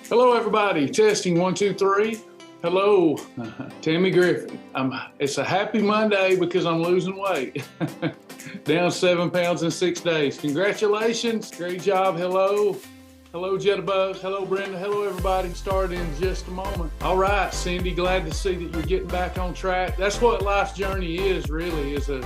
Hello, everybody. Testing 1, 2, 3. Hello, Tammy Griffin. It's a happy Monday because I'm losing weight. Down 7 pounds in 6 days. Congratulations. Great job. Hello. Hello, Jitterbug. Hello, Brenda. Hello, everybody. Start in just a moment. All right, Cindy, glad to see that you're getting back on track. That's what life's journey is, really, is a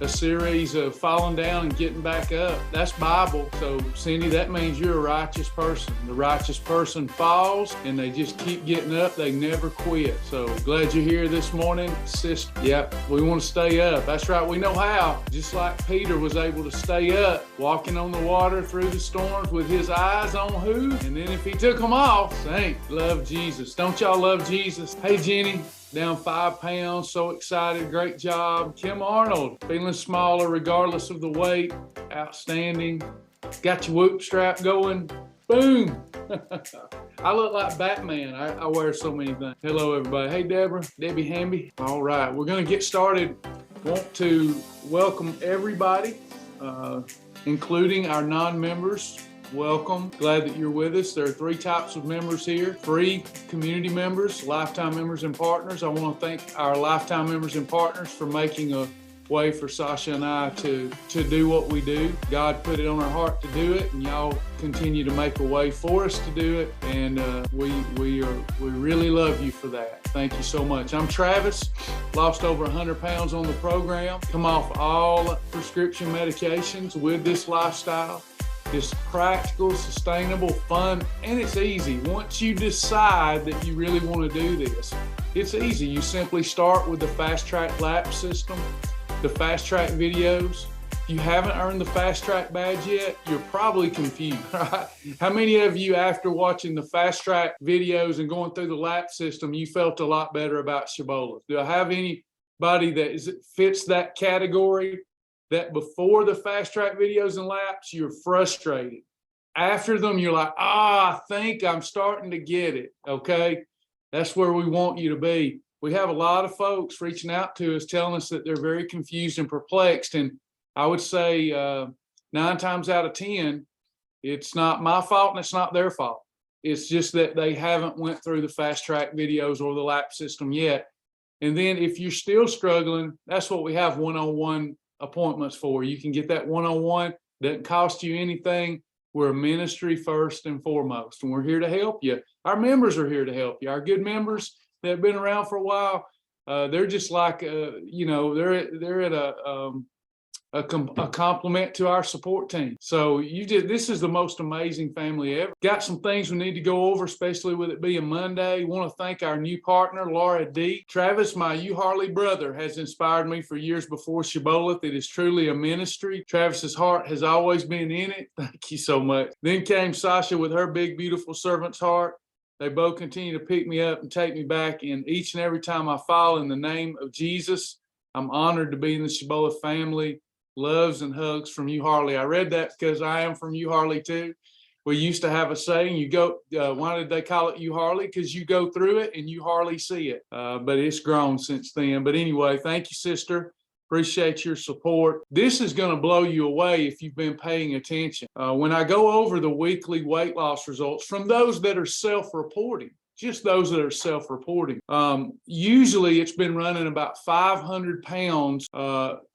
series of falling down and getting back up. That's Bible. So, Cindy, that means you're a righteous person. The righteous person falls and they just keep getting up. They never quit. So, glad you're here this morning, sister. Yep, we want to stay up. That's right. We know how. Just like Peter was able to stay up, walking on the water through the storms with his eyes on who? And then if he took them off, saint, love Jesus. Don't y'all love Jesus? Hey, Jenny. Down 5 pounds, so excited, great job. Kim Arnold, feeling smaller regardless of the weight, outstanding. Got your whoop strap going, boom. I look like Batman, I wear so many things. Hello everybody, hey Deborah, Debbie Hamby. All right, we're gonna get started. Want to welcome everybody, including our non-members. Welcome. Glad that you're with us. There are 3 types of members here. Free community members, lifetime members and partners. I want to thank our lifetime members and partners for making a way for Sasha and I to do what we do. God put it on our heart to do it, and y'all continue to make a way for us to do it. And we really love you for that. Thank you so much. I'm Travis, lost over 100 pounds on the program, come off all prescription medications with this lifestyle. It's practical, sustainable, fun, and it's easy. Once you decide that you really want to do this, it's easy. You simply start with the Fast Track lap system, the Fast Track videos. If you haven't earned the Fast Track badge yet, you're probably confused, right? How many of you, after watching the Fast Track videos and going through the lap system, you felt a lot better about Shibboleth? Do I have anybody that fits that category? That before the Fast Track videos and laps, you're frustrated. After them, you're like, I think I'm starting to get it, okay? That's where we want you to be. We have a lot of folks reaching out to us telling us that they're very confused and perplexed, and I would say 9 times out of 10, it's not my fault and it's not their fault. It's just that they haven't went through the Fast Track videos or the lap system yet. And then if you're still struggling, that's what we have one-on-one appointments for. You can get that one-on-one. Doesn't cost you anything. We're a ministry first and foremost, and we're here to help you. Our members are here to help you. Our good members that have been around for a while, they're just like they're at a compliment to our support team. So this is the most amazing family ever. Got some things we need to go over, especially with it being Monday. Want to thank our new partner, Laura D. Travis, my U Harley brother, has inspired me for years before Shibboleth. It is truly a ministry. Travis's heart has always been in it. Thank you so much. Then came Sasha with her big, beautiful servant's heart. They both continue to pick me up and take me back. And each and every time I fall in the name of Jesus, I'm honored to be in the Shibboleth family. Loves and hugs from U Harley. I read that because I am from U Harley too. We used to have a saying, why did they call it U Harley? Because you go through it and you hardly see it. But it's grown since then. But anyway, thank you, sister. Appreciate your support. This is going to blow you away if you've been paying attention. When I go over the weekly weight loss results from those that are self-reporting, just those that are self-reporting. Usually it's been running about 500 pounds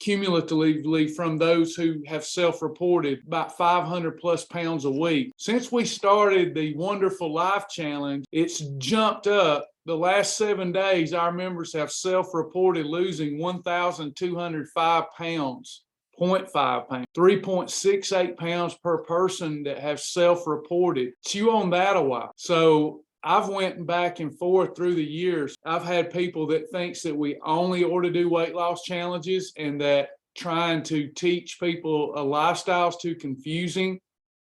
cumulatively from those who have self-reported, about 500 plus pounds a week. Since we started the Wonderful Life Challenge, it's jumped up. The last 7 days, our members have self-reported losing 1,205 pounds. 0.5 pounds, 3.68 pounds per person that have self-reported. Chew on that a while. So I've went back and forth through the years. I've had people that thinks that we only ought to do weight loss challenges and that trying to teach people a lifestyle is too confusing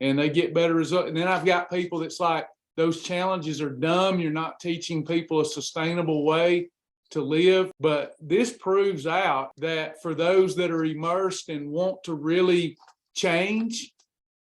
and they get better results. And then I've got people that's like, those challenges are dumb. You're not teaching people a sustainable way to live. But this proves out that for those that are immersed and want to really change,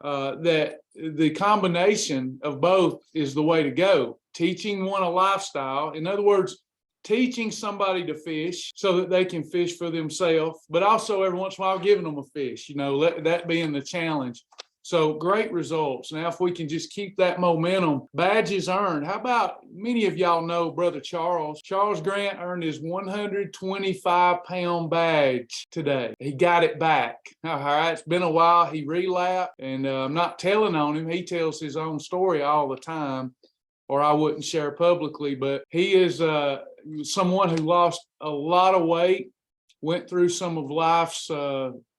that the combination of both is the way to go. Teaching one a lifestyle, in other words, teaching somebody to fish so that they can fish for themselves, but also every once in a while giving them a fish, that being the challenge. So great results. Now, if we can just keep that momentum, badges earned. How about, many of y'all know Brother Charles. Charles Grant earned his 125-pound badge today. He got it back. All right, it's been a while. He relapsed, and I'm not telling on him. He tells his own story all the time, or I wouldn't share publicly, but he is someone who lost a lot of weight, went through some of life's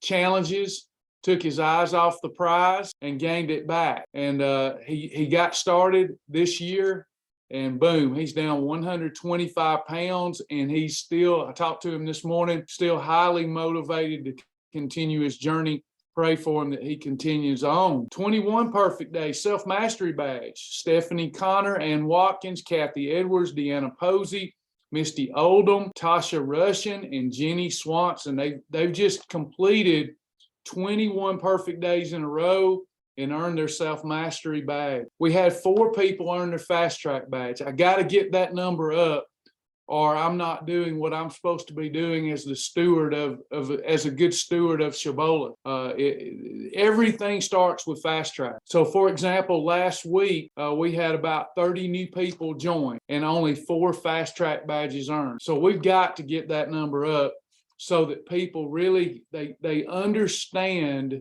challenges, took his eyes off the prize and gained it back. And he got started this year, and boom, he's down 125 pounds, and he's still, I talked to him this morning, still highly motivated to continue his journey. Pray for him that he continues on. 21 perfect days, self-mastery badge. Stephanie Connor, Ann Watkins, Kathy Edwards, Deanna Posey, Misty Oldham, Tasha Russian, and Jenny Swanson. They've just completed 21 perfect days in a row and earned their self-mastery badge. We had 4 people earn their fast track badge. I got to get that number up, or I'm not doing what I'm supposed to be doing as the steward as a good steward of Shibboleth. Everything starts with fast track. So for example, last week, we had about 30 new people join and only 4 fast track badges earned. So we've got to get that number up so that people really, they understand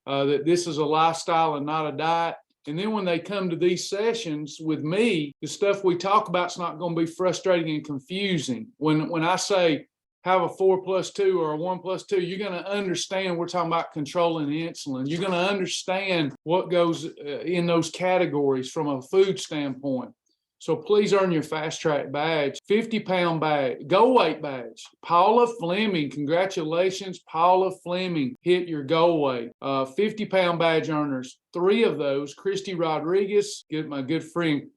that this is a lifestyle and not a diet. And then when they come to these sessions with me, the stuff we talk about is not going to be frustrating and confusing. When I say have a 4+2 or a 1+2, you're going to understand we're talking about controlling insulin. You're going to understand what goes in those categories from a food standpoint. So please earn your fast track badge. 50-pound badge, goal weight badge. Paula Fleming, congratulations, Paula Fleming, hit your goal weight. 50-pound badge earners, 3 of those. Christy Rodriguez, my good friend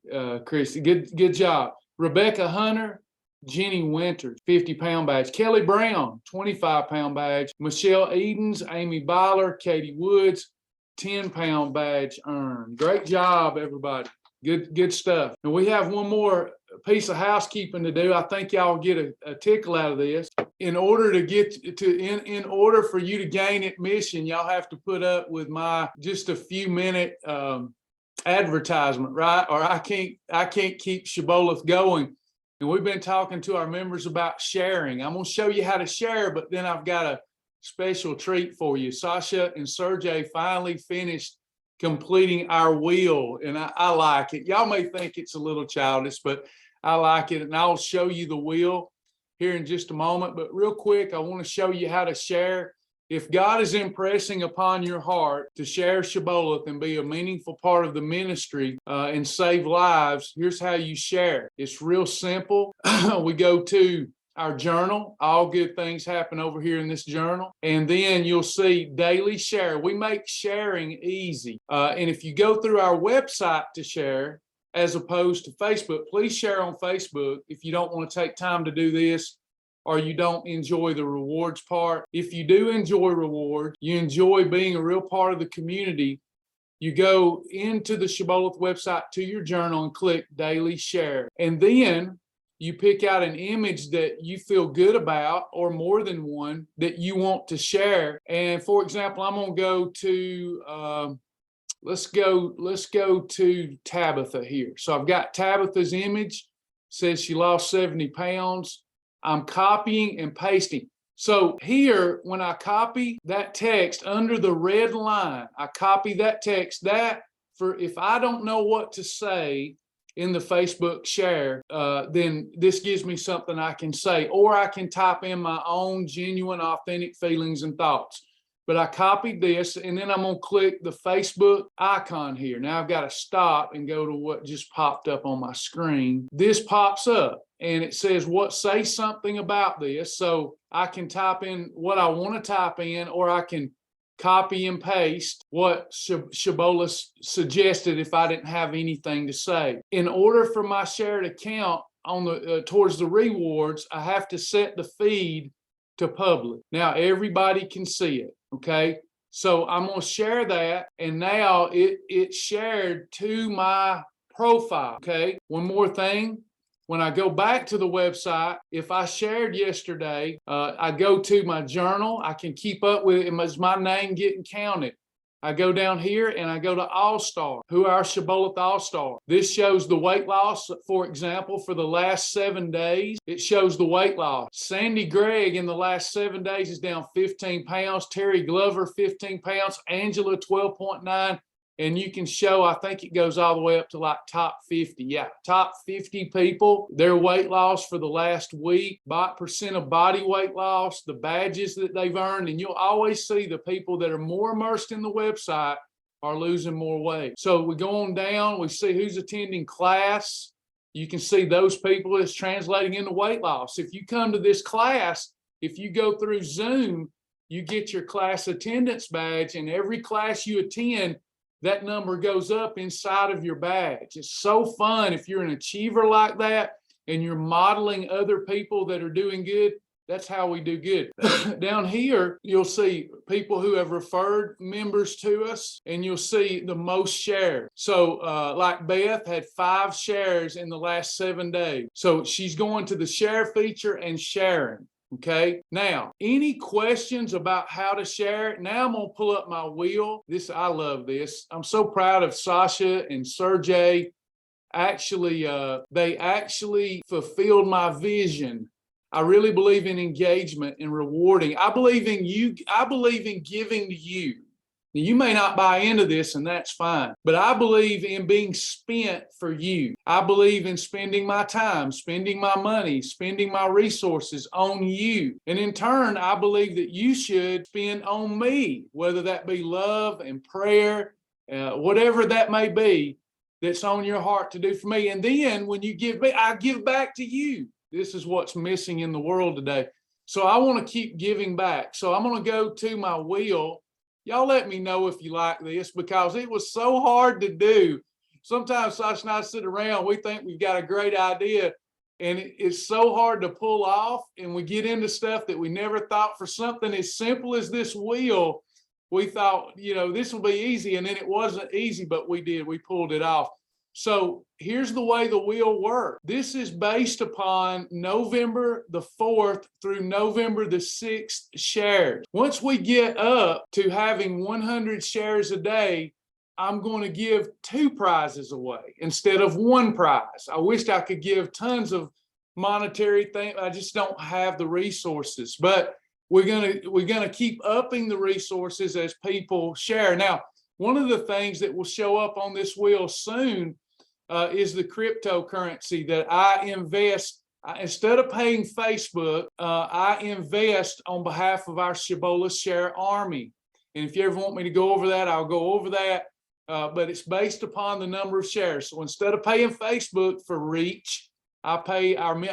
Christy, good job. Rebecca Hunter, Jenny Winters, 50-pound badge. Kelly Brown, 25-pound badge. Michelle Edens, Amy Byler, Katie Woods, 10-pound badge earned. Great job, everybody. Good stuff. And we have one more piece of housekeeping to do. I think y'all get a tickle out of this. In order to get to, in order for you to gain admission, y'all have to put up with my just a few minute advertisement, right? Or I can't keep Shibboleth going. And we've been talking to our members about sharing. I'm going to show you how to share, but then I've got a special treat for you. Sasha and Sergey finally finished completing our wheel, and I like it. Y'all may think it's a little childish, but I like it, and I'll show you the wheel here in just a moment. But real quick, I want to show you how to share. If God is impressing upon your heart to share Shibboleth and be a meaningful part of the ministry and save lives, here's how you share. It's real simple. We go to our journal. All good things happen over here in this journal. And then you'll see daily share. We make sharing easy. And if you go through our website to share, as opposed to Facebook, please share on Facebook if you don't want to take time to do this, or you don't enjoy the rewards part. If you do enjoy reward, you enjoy being a real part of the community, you go into the Shibboleth website to your journal and click daily share. And then you pick out an image that you feel good about, or more than one that you want to share. And for example, I'm going to go to, let's go to Tabitha here. So I've got Tabitha's image, says she lost 70 pounds. I'm copying and pasting. So here, when I copy that text under the red line, I copy that text. That, for if I don't know what to say in the Facebook share, then this gives me something I can say, or I can type in my own genuine, authentic feelings and thoughts. But I copied this, and then I'm going to click the Facebook icon here. Now I've got to stop and go to what just popped up on my screen. This pops up, and it says, say something about this. So I can type in what I want to type in, or I can copy and paste what Shibboleth suggested if I didn't have anything to say. In order for my share to count on the towards the rewards, I have to set the feed to public. Now everybody can see it. Okay, so I'm going to share that, and now it's shared to my profile. Okay, one more thing. When I go back to the website, if I shared yesterday, I go to my journal. I can keep up with it. Is my name getting counted? I go down here and I go to All-Star. Who are our Shibboleth All-Star? This shows the weight loss, for example, for the last 7 days. It shows the weight loss. Sandy Gregg in the last 7 days is down 15 pounds. Terry Glover, 15 pounds. Angela, 12.9. And you can show, I think it goes all the way up to like top 50. Yeah, top 50 people, their weight loss for the last week, percent of body weight loss, the badges that they've earned. And you'll always see the people that are more immersed in the website are losing more weight. So we go on down, we see who's attending class. You can see those people is translating into weight loss. If you come to this class, if you go through Zoom, you get your class attendance badge, and every class you attend, that number goes up inside of your badge. It's so fun if you're an achiever like that and you're modeling other people that are doing good. That's how we do good. Down here, you'll see people who have referred members to us, and you'll see the most shared. So like Beth had 5 shares in the last 7 days. So she's going to the share feature and sharing. Okay, now any questions about how to share it? Now I'm gonna pull up my wheel. I love this. I'm so proud of Sasha and Sergey. Actually, they actually fulfilled my vision. I really believe in engagement and rewarding. I believe in you. I believe in giving to you. Now, you may not buy into this, and that's fine, but I believe in being spent for you. I believe in spending my time, spending my money, spending my resources on you. And in turn, I believe that you should spend on me, whether that be love and prayer, whatever that may be that's on your heart to do for me. And then when you give me, I give back to you. This is what's missing in the world today. So I want to keep giving back. So I'm going to go to my wheel. Y'all let me know if you like this, because it was so hard to do. Sometimes Sasha and I sit around, we think we've got a great idea, and it's so hard to pull off, and we get into stuff that we never thought. For something as simple as this wheel, we thought, this will be easy, and then it wasn't easy, but we pulled it off. So here's the way the wheel works. This is based upon November the 4th through November the 6th shares. Once we get up to having 100 shares a day, I'm going to give 2 prizes away instead of 1 prize. I wished I could give tons of monetary things. I just don't have the resources, but we're gonna keep upping the resources as people share. Now, one of the things that will show up on this wheel soon is the cryptocurrency that I invest. Instead of paying Facebook, I invest on behalf of our Shibboleth Share Army. And if you ever want me to go over that, I'll go over that. But it's based upon the number of shares. So instead of paying Facebook for reach, I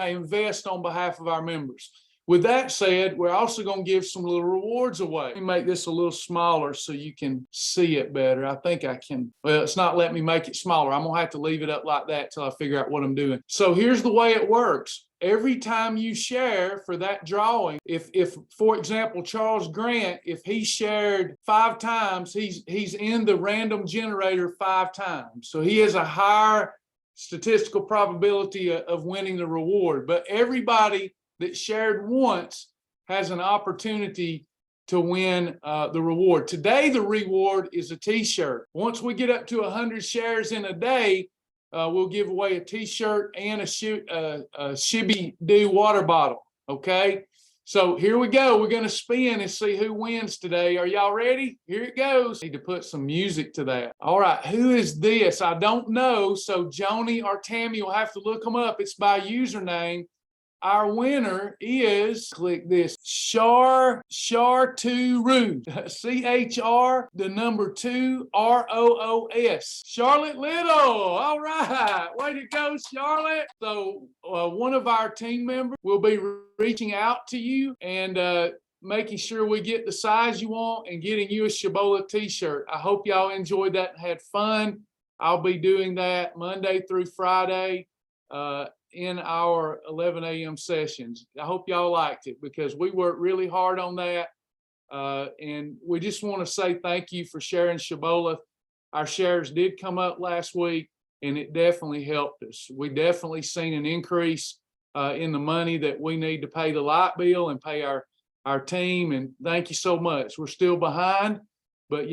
invest on behalf of our members. With that said, we're also going to give some little rewards away. Let me make this a little smaller so you can see it better. I think I can. Well, it's not letting me make it smaller. I'm going to have to leave it up like that till I figure out what I'm doing. So here's the way it works. Every time you share for that drawing, if for example, Charles Grant, if he shared 5 times, he's in the random generator 5 times. So he has a higher statistical probability of winning the reward. But everybody that shared once has an opportunity to win the reward. Today, the reward is a t-shirt. Once we get up to 100 shares in a day, we'll give away a t-shirt and a Shibby Doo water bottle, okay? So here we go. We're going to spin and see who wins today. Are y'all ready? Here it goes. Need to put some music to that. All right, who is this? I don't know, so Joni or Tammy will have to look them up. It's by username. Our winner is, click this, Charturu, CHR, the number 2, ROOS. Charlotte Little, all right, way to go, Charlotte. So one of our team members will be reaching out to you and making sure we get the size you want and getting you a Shibboleth t-shirt. I hope y'all enjoyed that and had fun. I'll be doing that Monday through Friday. In our 11 a.m. sessions. I hope y'all liked it because we worked really hard on that. And we just want to say thank you for sharing Shibboleth. Our shares did come up last week and it definitely helped us. We definitely seen an increase in the money that we need to pay the light bill and pay our team. And thank you so much. We're still behind, But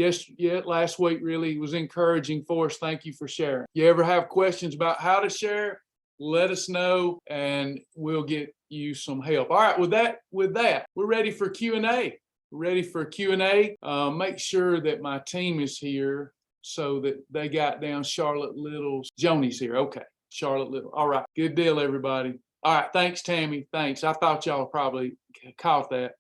last week really was encouraging for us. Thank you for sharing. You ever have questions about how to share, let us know and we'll get you some help. All right, with that, we're ready for Q&A. Make sure that my team is here so that they got down Charlotte Little's. Joni's here. Okay, Charlotte Little. All right, good deal, everybody. All right, thanks, Tammy. Thanks. I thought y'all probably caught that.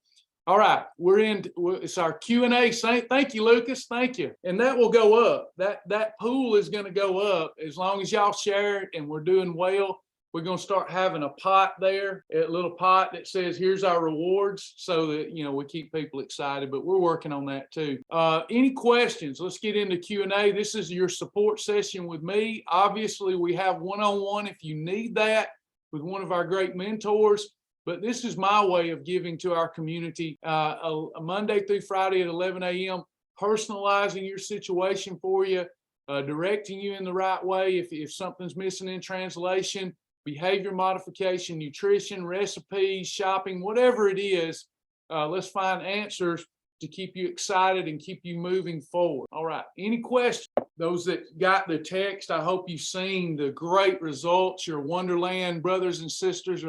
All right, it's our Q&A. Thank you, Lucas. Thank you. And that will go up. That pool is going to go up as long as y'all share it and we're doing well. We're going to start having a pot there, a little pot that says, here's our rewards, so that, we keep people excited, but we're working on that too. Any questions? Let's get into Q&A. This is your support session with me. Obviously, we have one-on-one if you need that with one of our great mentors. But this is my way of giving to our community a Monday through Friday at 11 a.m., personalizing your situation for you, directing you in the right way if something's missing in translation, behavior modification, nutrition, recipes, shopping, whatever it is. Let's find answers to keep you excited and keep you moving forward. All right. Any questions? Those that got the text, I hope you've seen the great results your Wonderland brothers and sisters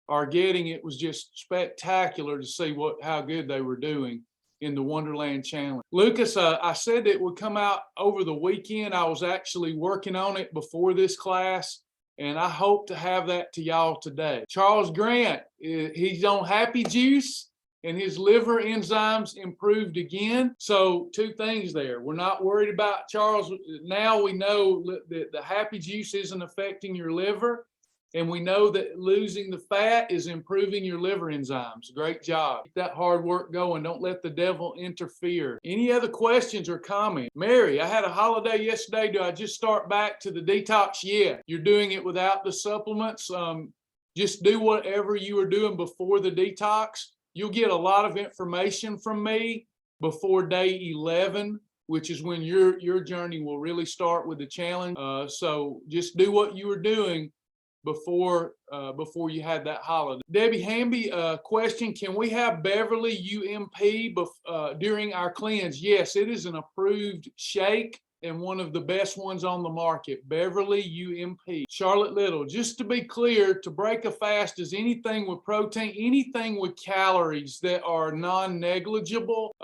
are getting. It was just spectacular to see how good they were doing in the Wonderland Challenge. Lucas, I said it would come out over the weekend. I was actually working on it before this class, and I hope to have that to y'all today. Charles Grant, he's on Happy Juice, and his liver enzymes improved again. So 2 things there. We're not worried about Charles. Now we know that the Happy Juice isn't affecting your liver. And we know that losing the fat is improving your liver enzymes. Great job. Keep that hard work going. Don't let the devil interfere. Any other questions or comments? Mary, I had a holiday yesterday. Do I just start back to the detox? Yeah. You're doing it without the supplements. Just do whatever you were doing before the detox. You'll get a lot of information from me before day 11, which is when your journey will really start with the challenge. So just do what you were doing before you had that holiday. Debbie Hamby, question, can we have Beverly UMP during our cleanse? Yes, it is an approved shake and one of the best ones on the market, Beverly UMP. Charlotte Little, just to be clear, to break a fast is anything with protein, anything with calories that are non-negligible.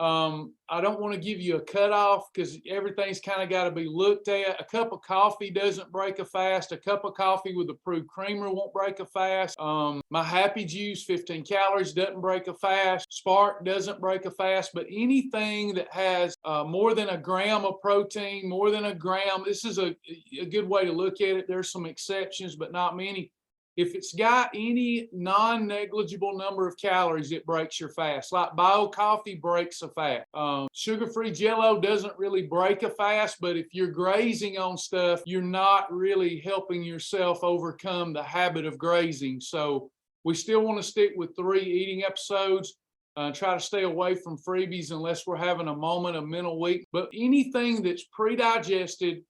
I don't want to give you a cutoff because everything's kind of got to be looked at. A cup of coffee doesn't break a fast. A cup of coffee with approved creamer won't break a fast. My Happy Juice, 15 calories, doesn't break a fast. Spark doesn't break a fast. But anything that has more than a gram of protein, more than a gram, this is a good way to look at it. There's some exceptions, but not many. If it's got any non-negligible number of calories, it breaks your fast. Like bio coffee breaks a fast. Sugar-free Jell-O doesn't really break a fast, but if you're grazing on stuff, you're not really helping yourself overcome the habit of grazing. So we still want to stick with 3 eating episodes. Try to stay away from freebies unless we're having a moment of mental weakness. But anything that's pre-digested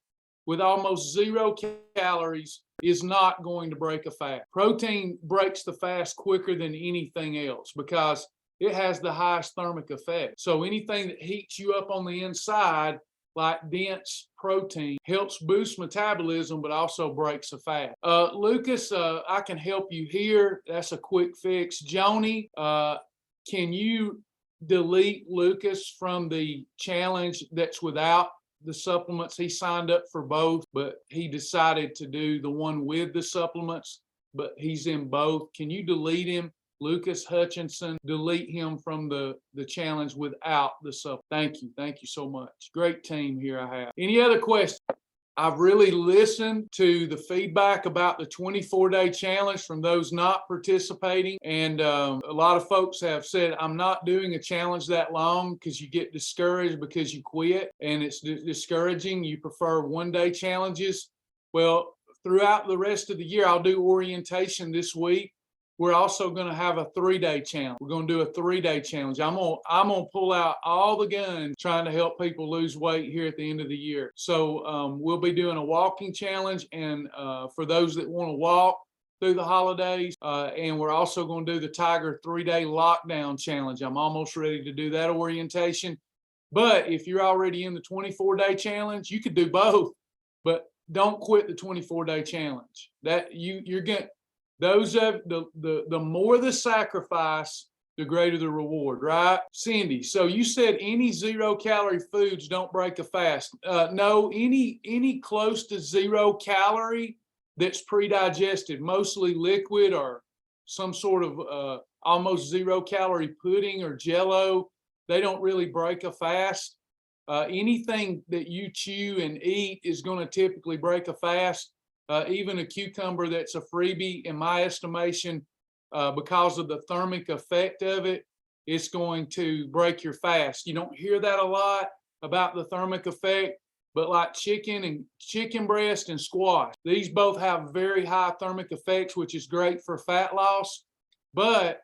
with almost 0 calories is not going to break a fast. Protein breaks the fast quicker than anything else because it has the highest thermic effect. So anything that heats you up on the inside, like dense protein, helps boost metabolism, but also breaks a fast. Lucas, I can help you here. That's a quick fix. Joni, can you delete Lucas from the challenge that's without the supplements? He signed up for both, but he decided to do the one with the supplements, but he's in both. Can you delete him? Lucas Hutchinson, delete him from the challenge without the supplement. Thank you. Thank you so much. Great team here I have. Any other questions? I've really listened to the feedback about the 24-day challenge from those not participating. And a lot of folks have said, I'm not doing a challenge that long because you get discouraged because you quit and it's discouraging. You prefer 1-day challenges. Well, throughout the rest of the year, I'll do orientation this week. We're also going to have a 3-day challenge. We're going to do a 3-day challenge. I'm going to pull out all the guns trying to help people lose weight here at the end of the year. So we'll be doing a walking challenge, and for those that want to walk through the holidays, and we're also going to do the Tiger 3-day lockdown challenge. I'm almost ready to do that orientation. But if you're already in the 24-day challenge, you could do both, but don't quit the 24-day challenge. That you're going those of the more the sacrifice, the greater the reward, right? Cindy, so you said any 0-calorie foods don't break a fast. No, any close to 0-calorie that's pre-digested, mostly liquid or some sort of almost 0-calorie pudding or jello, they don't really break a fast. Anything that you chew and eat is going to typically break a fast. Even a cucumber that's a freebie, in my estimation, because of the thermic effect of it, it's going to break your fast. You don't hear that a lot about the thermic effect, but like chicken breast and squash, these both have very high thermic effects, which is great for fat loss, but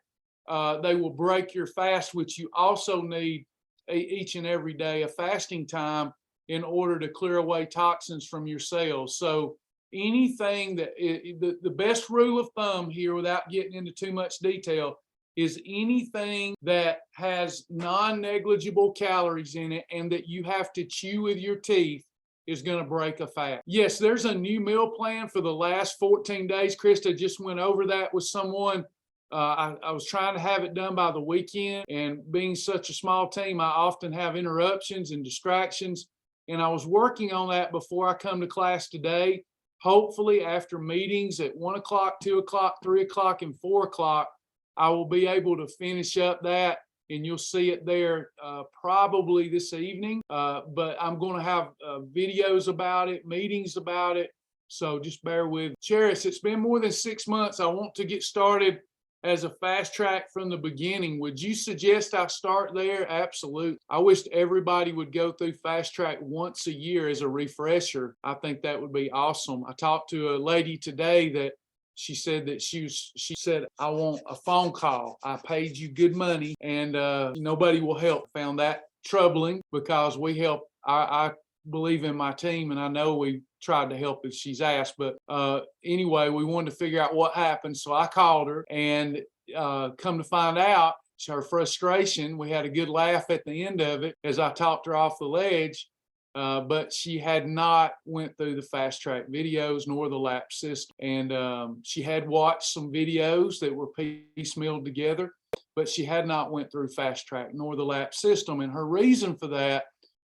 they will break your fast, which you also need each and every day, a fasting time, in order to clear away toxins from your cells. So anything that the best rule of thumb here, without getting into too much detail, is anything that has non-negligible calories in it and that you have to chew with your teeth is going to break a fast. Yes, there's a new meal plan for the last 14 days. Krista just went over that with someone. I was trying to have it done by the weekend, and being such a small team, I often have interruptions and distractions. And I was working on that before I come to class today. Hopefully, after meetings at 1 o'clock, 2 o'clock, 3 o'clock, and 4 o'clock, I will be able to finish up that, and you'll see it there probably this evening. But I'm going to have videos about it, meetings about it. So just bear with me. Cheris, it's been more than 6 months. I want to get started as a fast track from the beginning. Would you suggest I start there? Absolutely. I wish everybody would go through fast track once a year as a refresher. I think that would be awesome. I talked to a lady today that she said that she said, I want a phone call. I paid you good money and nobody will help. Found that troubling because we help. I believe in my team, and I know we tried to help if she's asked, but anyway, we wanted to figure out what happened. So I called her, and come to find out, her frustration, we had a good laugh at the end of it as I talked her off the ledge, but she had not went through the fast track videos nor the lap system. And she had watched some videos that were piecemealed together, but she had not went through fast track nor the lap system. And her reason for that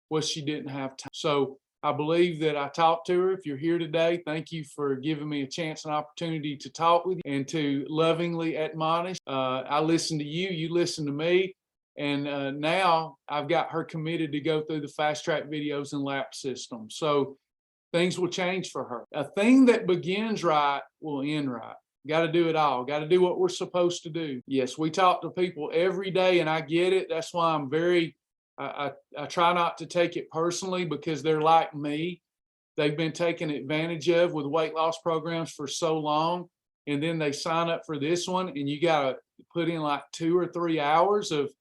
was she didn't have time. So I believe that I talked to her. If you're here today, thank you for giving me a chance and opportunity to talk with you and to lovingly admonish. I listened to you, you listened to me, and now I've got her committed to go through the fast track videos and lap system. So things will change for her. A thing that begins right will end right. Got to do it all. Got to do what we're supposed to do. Yes, we talk to people every day, and I get it. That's why I'm I try not to take it personally, because they're like me. They've been taken advantage of with weight loss programs for so long, and then they sign up for this one, and you got to put in like 2 or 3 hours of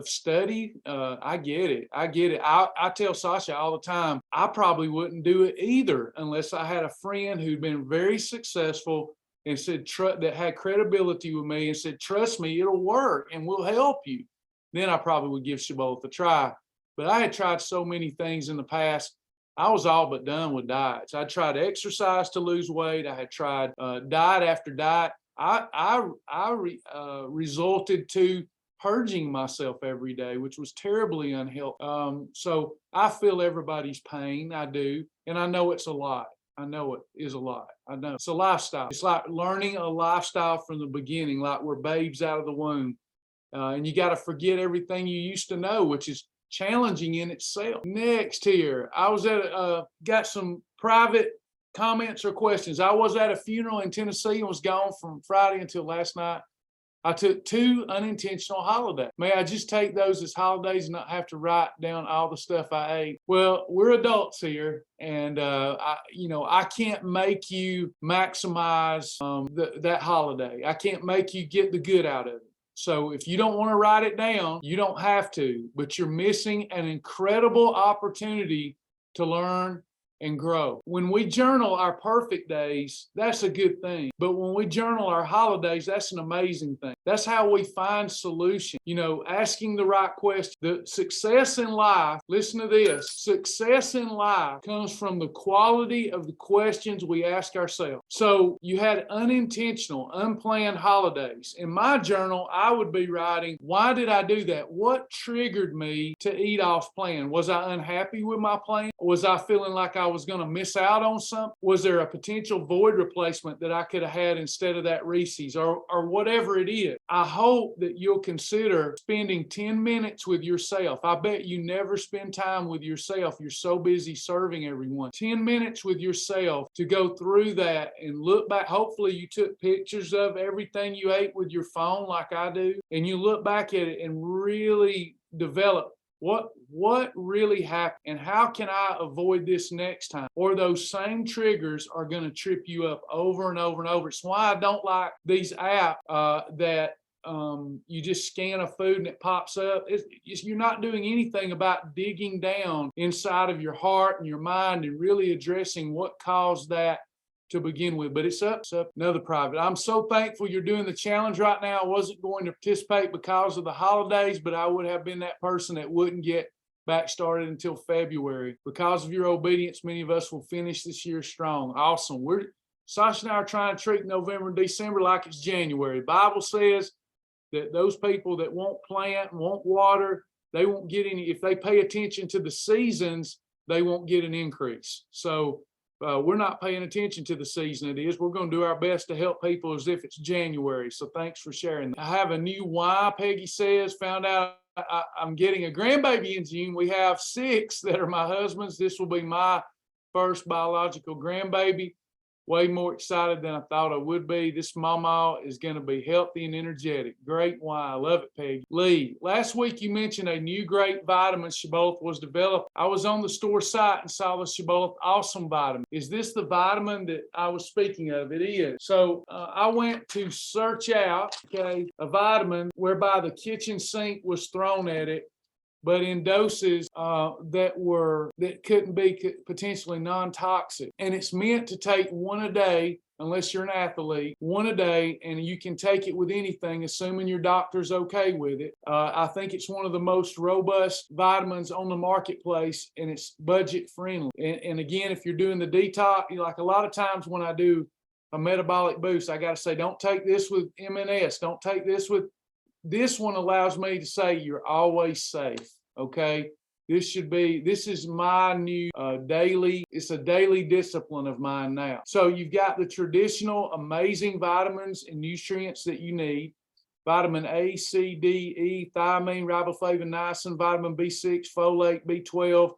study. I get it. I tell Sasha all the time, I probably wouldn't do it either unless I had a friend who'd been very successful and said that had credibility with me and said, trust me, it'll work and we'll help you. Then I probably would give Shibboleth a try. But I had tried so many things in the past. I was all but done with diets. I tried exercise to lose weight. I had tried diet after diet. I resulted to purging myself every day, which was terribly unhealthy. So I feel everybody's pain. I do. And I know it's a lot. I know it is a lot. I know it's a lifestyle. It's like learning a lifestyle from the beginning, like we're babes out of the womb. And you got to forget everything you used to know, which is challenging in itself. Next here, I was got some private comments or questions. I was at a funeral in Tennessee and was gone from Friday until last night. I took 2 unintentional holidays. May I just take those as holidays and not have to write down all the stuff I ate? Well, we're adults here, and I can't make you maximize that holiday. I can't make you get the good out of it. So if you don't want to write it down, you don't have to, but you're missing an incredible opportunity to learn and grow. When we journal our perfect days, that's a good thing. But when we journal our holidays, that's an amazing thing. That's how we find solutions. You know, asking the right question. The success in life, listen to this, success in life comes from the quality of the questions we ask ourselves. So you had unintentional, unplanned holidays. In my journal, I would be writing, why did I do that? What triggered me to eat off plan? Was I unhappy with my plan? Was I feeling like I was going to miss out on something? Was there a potential void replacement that I could have had instead of that Reese's or whatever it is? I hope that you'll consider spending 10 minutes with yourself. I bet you never spend time with yourself. You're so busy serving everyone. 10 minutes with yourself to go through that and look back. Hopefully you took pictures of everything you ate with your phone like I do, and you look back at it and really develop what really happened and how can I avoid this next time? Or those same triggers are going to trip you up over and over and over. It's why I don't like these apps that you just scan a food and it pops up. You're not doing anything about digging down inside of your heart and your mind and really addressing what caused that to begin with. But it's up another private. I'm so thankful you're doing the challenge right now. I wasn't going to participate because of the holidays, but I would have been that person that wouldn't get back started until February. Because of your obedience, many of us will finish this year strong. Awesome. Sasha and I are trying to treat November and December like it's January. Bible says that those people that won't plant and won't water, they won't get any. If they pay attention to the seasons, they won't get an increase. So we're not paying attention to the season it is. We're going to do our best to help people as if it's January. So thanks for sharing that. I have a new why, Peggy says, found out I'm getting a grandbaby in June. We have 6 that are my husband's. This will be my first biological grandbaby. Way more excited than I thought I would be. This mama is going to be healthy and energetic. Great why. I love it, Peggy. Lee, last week you mentioned a new great vitamin, Shibboleth, was developed. I was on the store site and saw the Shibboleth Awesome Vitamin. Is this the vitamin that I was speaking of? It is. So I went to search out, a vitamin whereby the kitchen sink was thrown at it, but in doses that couldn't be potentially non-toxic. And it's meant to take one a day, unless you're an athlete, one a day, and you can take it with anything, assuming your doctor's okay with it. I think it's one of the most robust vitamins on the marketplace, and it's budget friendly. And again, if you're doing the detox, like a lot of times when I do a metabolic boost, I got to say, don't take this with M&S. Don't take this with. This one allows me to say you're always safe, okay? This is my new it's a daily discipline of mine now. So you've got the traditional amazing vitamins and nutrients that you need. Vitamin A, C, D, E, thiamine, riboflavin, niacin, vitamin B6, folate, B12,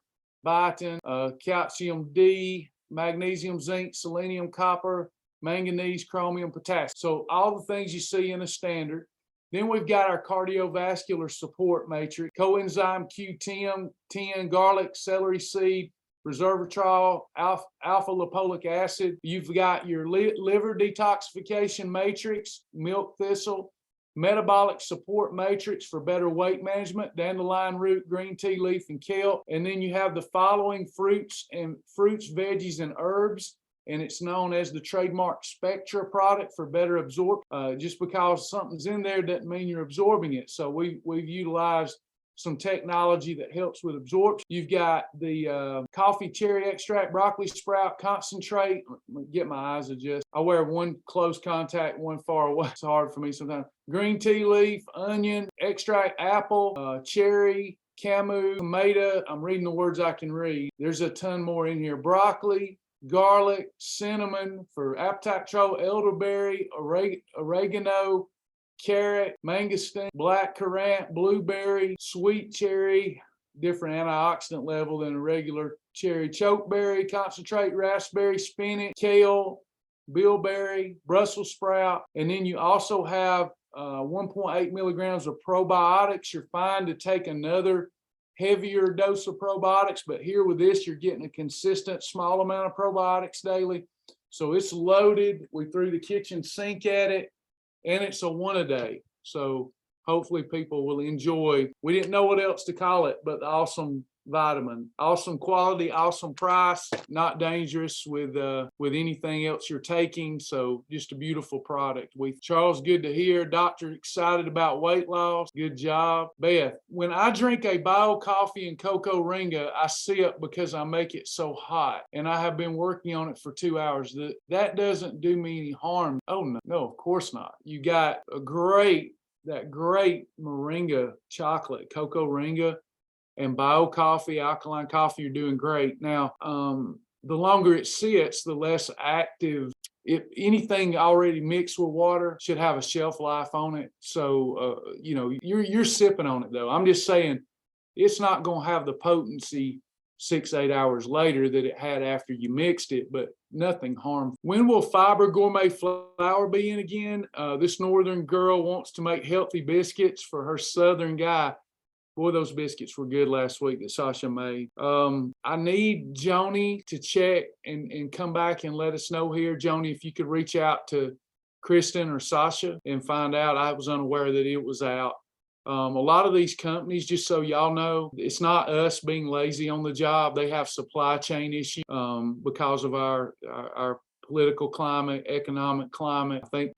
biotin, calcium D, magnesium, zinc, selenium, copper, manganese, chromium, potassium. So all the things you see in a standard. Then we've got our cardiovascular support matrix, coenzyme Q10, 10, garlic, celery seed, resveratrol, alpha lipolic acid. You've got your liver detoxification matrix, milk thistle, metabolic support matrix for better weight management, dandelion root, green tea leaf, and kelp. And then you have the following fruits, veggies, and herbs. And it's known as the trademark Spectra product for better absorption. Just because something's in there doesn't mean you're absorbing it. So we've utilized some technology that helps with absorption. You've got the coffee cherry extract, broccoli sprout concentrate. Get my eyes adjusted. I wear one close contact, one far away. It's hard for me sometimes. Green tea leaf, onion, extract, apple, cherry, camu, tomato. I'm reading the words I can read. There's a ton more in here. Broccoli, garlic, cinnamon for appetite control, elderberry, oregano, carrot, mangosteen, black currant, blueberry, sweet cherry, different antioxidant level than a regular cherry, chokeberry, concentrate, raspberry, spinach, kale, bilberry, Brussels sprout. And then you also have 1.8 milligrams of probiotics. You're fine to take another heavier dose of probiotics, but here with this, you're getting a consistent small amount of probiotics daily. So it's loaded. We threw the kitchen sink at it, and it's a one a day. So hopefully people will enjoy. We didn't know what else to call it, but the awesome vitamin. Awesome quality, awesome price, not dangerous with anything else you're taking. So just a beautiful product. Charles, good to hear. Doctor excited about weight loss. Good job. Beth, when I drink a bio coffee and cocoa ringa, I sip because I make it so hot, and I have been working on it for 2 hours. That doesn't do me any harm. Oh no, of course not. You got that great moringa chocolate, cocoa ringa, and bio coffee, alkaline coffee. You're doing great. Now, the longer it sits, the less active. If anything already mixed with water should have a shelf life on it. So, you're sipping on it though. I'm just saying it's not going to have the potency 6-8 hours later that it had after you mixed it, but nothing harmful. When will Fiber Gourmet Flour be in again? This northern girl wants to make healthy biscuits for her southern guy. Boy, those biscuits were good last week that Sasha made. I need Joni to check and come back and let us know here. Joni, if you could reach out to Kristen or Sasha and find out. I was unaware that it was out. A lot of these companies, just so y'all know, it's not us being lazy on the job. They have supply chain issues because of our political climate, economic climate. I think,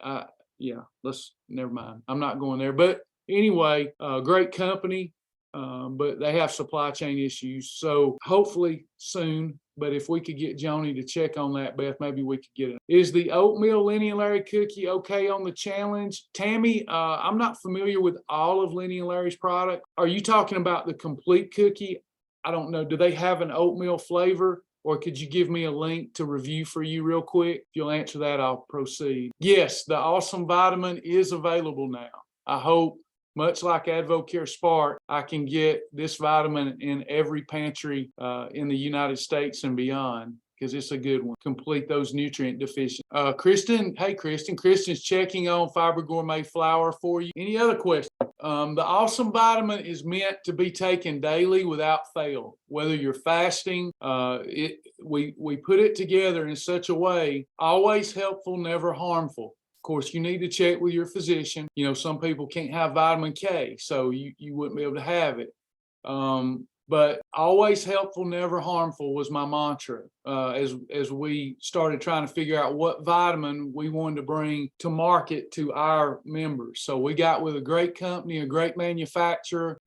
never mind. I'm not going there. But anyway, great company. But they have supply chain issues. So hopefully soon, but if we could get Joni to check on that, Beth, maybe we could get it. Is the oatmeal Lenny and Larry cookie okay on the challenge? Tammy, I'm not familiar with all of Lenny and Larry's product. Are you talking about the complete cookie? I don't know. Do they have an oatmeal flavor? Or could you give me a link to review for you real quick? If you'll answer that, I'll proceed. Yes, the awesome vitamin is available now. I hope, much like AdvoCare Spark, I can get this vitamin in every pantry in the United States and beyond, because it's a good one. Complete those nutrient deficiencies. Kristen, hey Kristen. Kristen's checking on Fiber Gourmet Flour for you. Any other questions? The awesome vitamin is meant to be taken daily without fail. Whether you're fasting, we put it together in such a way, always helpful, never harmful. Of course, you need to check with your physician. You know, some people can't have vitamin K, so you wouldn't be able to have it. But always helpful, never harmful was my mantra as we started trying to figure out what vitamin we wanted to bring to market to our members. So we got with a great company, a great manufacturer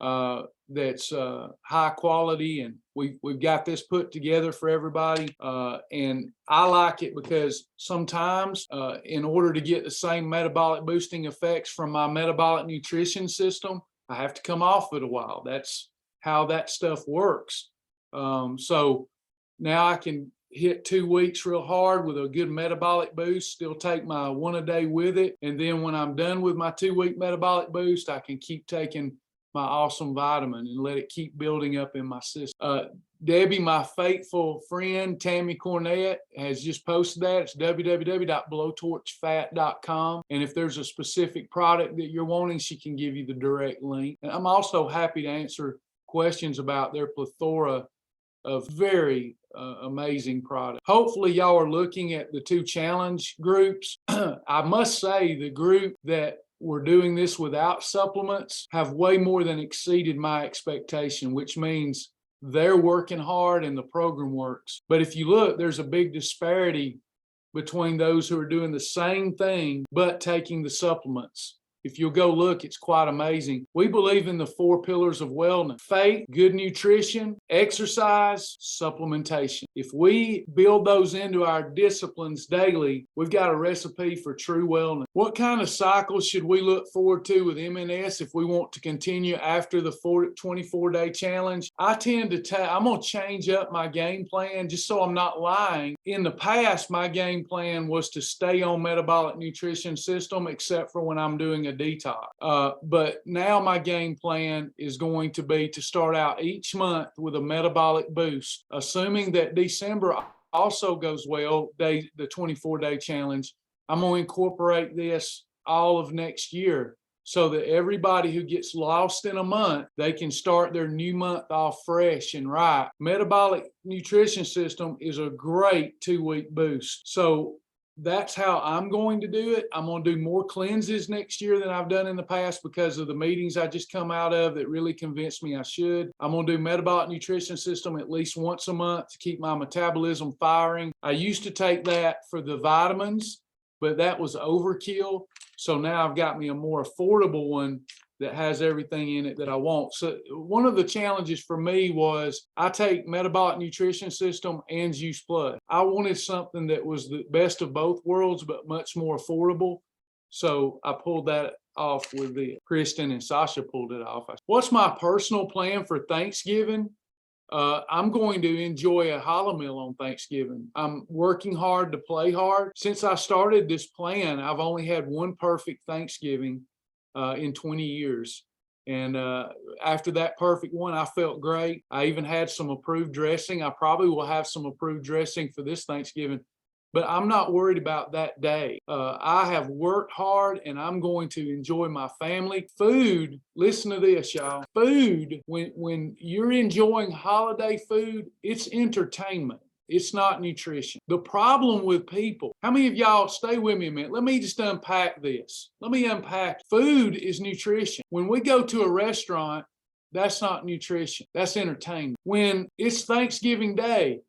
that's high quality, and we've got this put together for everybody. And I like it because sometimes in order to get the same metabolic boosting effects from my metabolic nutrition system, I have to come off it a while. That's how that stuff works. So now I can hit 2 weeks real hard with a good metabolic boost, still take my 1 a day with it. And then when I'm done with my 2-week metabolic boost, I can keep taking my awesome vitamin and let it keep building up in my system. Debbie, my faithful friend, Tammy Cornett, has just posted that. It's www.blowtorchfat.com. And if there's a specific product that you're wanting, she can give you the direct link. And I'm also happy to answer questions about their plethora of very amazing products. Hopefully y'all are looking at the 2 challenge groups. I must say the group that we're doing this without supplements have way more than exceeded my expectation, which means they're working hard and the program works. But if you look, there's a big disparity between those who are doing the same thing but taking the supplements. If you'll go look, it's quite amazing. We believe in the 4 pillars of wellness: faith, good nutrition, exercise, supplementation. If we build those into our disciplines daily, we've got a recipe for true wellness. What kind of cycles should we look forward to with MNS if we want to continue after the 24-day challenge? I tend to I'm going to change up my game plan just so I'm not lying. In the past, my game plan was to stay on metabolic nutrition system except for when I'm doing a detox. But now my game plan is going to be to start out each month with a metabolic boost, assuming that December also goes well, the 24-day challenge. I'm going to incorporate this all of next year so that everybody who gets lost in a month, they can start their new month off fresh and right. Metabolic nutrition system is a great 2-week boost. So that's how I'm going to do it. I'm going to do more cleanses next year than I've done in the past because of the meetings I just come out of that really convinced me I should. I'm going to do metabolic nutrition system at least once a month to keep my metabolism firing. I used to take that for the vitamins, but that was overkill. So now I've got me a more affordable one that has everything in it that I want. So one of the challenges for me was I take metabolic nutrition system and Juice Plus. I wanted something that was the best of both worlds, but much more affordable. So I pulled that off with the Kristen and Sasha pulled it off. What's my personal plan for Thanksgiving? I'm going to enjoy a challah meal on Thanksgiving. I'm working hard to play hard. Since I started this plan, I've only had one perfect Thanksgiving in 20 years. And after that perfect one, I felt great. I even had some approved dressing. I probably will have some approved dressing for this Thanksgiving, but I'm not worried about that day. I have worked hard and I'm going to enjoy my family. Food, listen to this, y'all. Food, when you're enjoying holiday food, it's entertainment. It's not nutrition. The problem with people, how many of y'all, stay with me a minute. Let me just unpack this. Let me unpack. Food is nutrition. When we go to a restaurant, that's not nutrition. That's entertainment. When it's Thanksgiving Day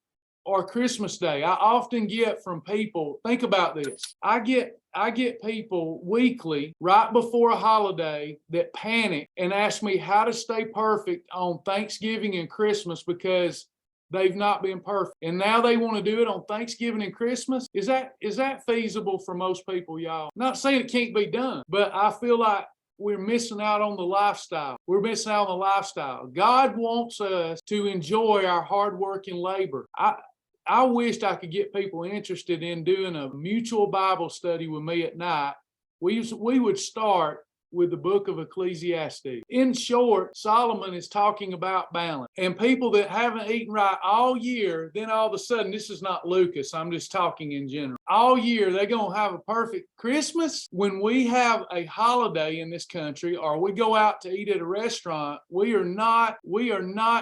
or Christmas Day, I often get from people, think about this. I get people weekly right before a holiday that panic and ask me how to stay perfect on Thanksgiving and Christmas because they've not been perfect. And now they want to do it on Thanksgiving and Christmas. Is that feasible for most people, y'all? Not saying it can't be done, but I feel like we're missing out on the lifestyle. We're missing out on the lifestyle. God wants us to enjoy our hard work and labor. I wished I could get people interested in doing a mutual Bible study with me at night. We would start with the book of Ecclesiastes. In short, Solomon is talking about balance. And people that haven't eaten right all year, then all of a sudden, this is not Lucas, I'm just talking in general. All year, they're going to have a perfect Christmas. When we have a holiday in this country, or we go out to eat at a restaurant, we are not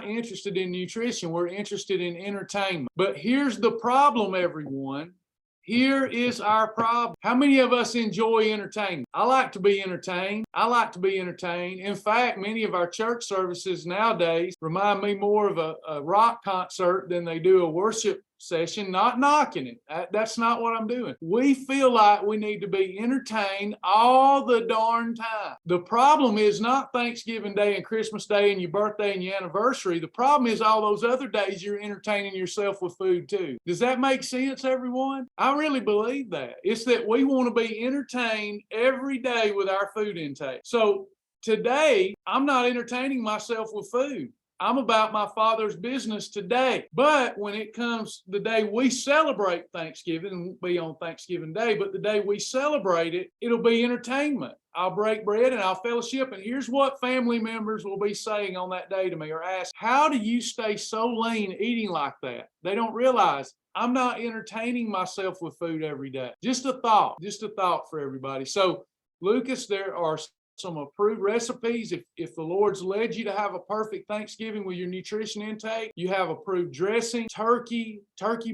interested in nutrition. We're interested in entertainment. But here's the problem, everyone. Here is our problem. How many of us enjoy entertainment? I like to be entertained. In fact, many of our church services nowadays remind me more of a rock concert than they do a worship session. Not knocking it. That's not what I'm doing. We feel like we need to be entertained all the darn time. The problem is not Thanksgiving Day and Christmas Day and your birthday and your anniversary. The problem is all those other days you're entertaining yourself with food too. Does that make sense, everyone? I really believe that. It's that we want to be entertained every day with our food intake. So today, I'm not entertaining myself with food. I'm about my Father's business today. But when it comes the day we celebrate Thanksgiving, it won't be on Thanksgiving Day, but the day we celebrate it, it'll be entertainment. I'll break bread and I'll fellowship. And here's what family members will be saying on that day to me or ask, how do you stay so lean eating like that? They don't realize I'm not entertaining myself with food every day. Just a thought for everybody. So Lucas, there are some approved recipes. If the Lord's led you to have a perfect Thanksgiving with your nutrition intake, you have approved dressing, turkey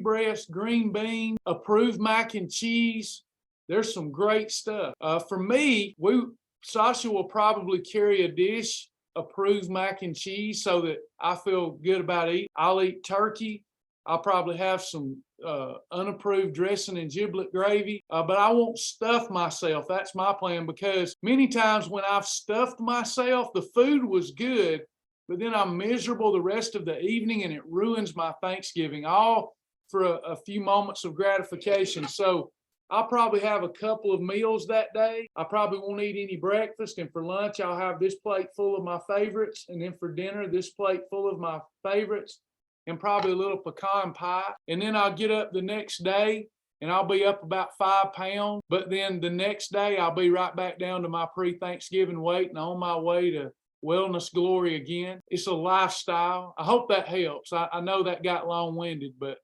breast, green bean, approved mac and cheese. There's some great stuff. For me, Sasha will probably carry a dish, approved mac and cheese, so that I feel good about eating. I'll eat turkey. I'll probably have some unapproved dressing and giblet gravy, but I won't stuff myself. That's my plan, because many times when I've stuffed myself, the food was good, but then I'm miserable the rest of the evening and it ruins my Thanksgiving, all for a few moments of gratification. So I'll probably have a couple of meals that day. I probably won't eat any breakfast, and for lunch, I'll have this plate full of my favorites, and then for dinner, this plate full of my favorites, and probably a little pecan pie. And then I'll get up the next day and I'll be up about 5 pounds. But then the next day I'll be right back down to my pre-Thanksgiving weight and on my way to wellness glory again. It's a lifestyle. I hope that helps. I know that got long-winded, but